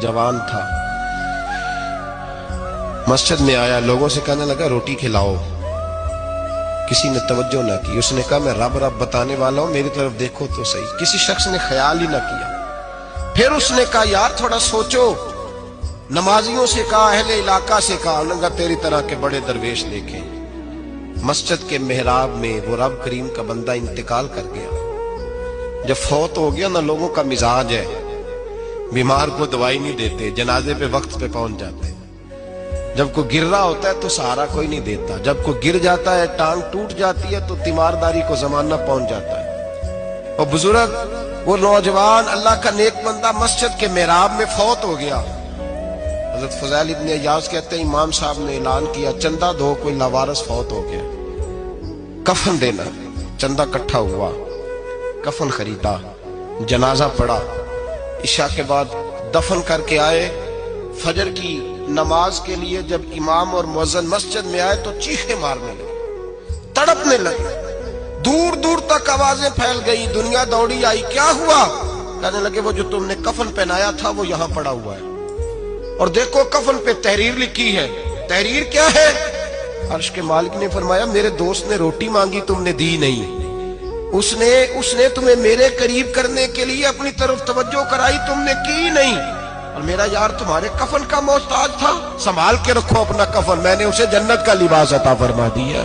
नौजवान था, मस्जिद में आया, लोगों से कहने लगा रोटी खिलाओ। किसी ने तवज्जो ना की। उसने कहा मैं रब रब बताने वाला हूं, मेरी तरफ देखो तो सही। किसी शख्स ने ख्याल ही ना किया। फिर उसने कहा यार थोड़ा सोचो। नमाजियों से कहा, अहले इलाका से कहा, उन्होंने कहा तेरी तरह के बड़े दरवेश देखे। मस्जिद के मेहराब में वो रब करीम का बंदा इंतकाल कर गया। जब फौत हो गया ना, लोगों का मिजाज है, बीमार को दवाई नहीं देते, जनाजे पे वक्त पे पहुंच जाते। जब कोई गिर रहा होता है तो सहारा कोई नहीं देता। जब कोई गिर जाता है, टांग टूट जाती है, तो तीमारदारी को जमाना पहुंच जाता है। और बुजुर्ग, वो नौजवान अल्लाह का नेक बंदा मस्जिद के मेहराब में फौत हो गया। हजरत फज़ैल इब्न अय्याज़ कहते हैं इमाम साहब ने ऐलान किया चंदा दो, कोई लावारिस फौत हो गया, कफन देना। चंदा इकट्ठा हुआ, कफन खरीदा, जनाजा पड़ा। इशा के बाद दफन करके आए। फजर की नमाज के लिए जब इमाम और मुअज्जिन मस्जिद में आए तो चीखे मारने लगे, तड़पने लगे। दूर दूर तक आवाजें फैल गई, दुनिया दौड़ी आई। क्या हुआ? कहने लगे वो जो तुमने कफन पहनाया था वो यहां पड़ा हुआ है, और देखो कफन पे तहरीर लिखी है। तहरीर क्या है? अर्श के मालिक ने फरमाया मेरे दोस्त ने रोटी मांगी, तुमने दी नहीं। उसने तुम्हें मेरे करीब करने के लिए अपनी तरफ तवज्जो कराई, तुमने की नहीं। और मेरा यार तुम्हारे कफन का मोहताज था, संभाल के रखो अपना कफन, मैंने उसे जन्नत का लिबास अता फरमा दिया।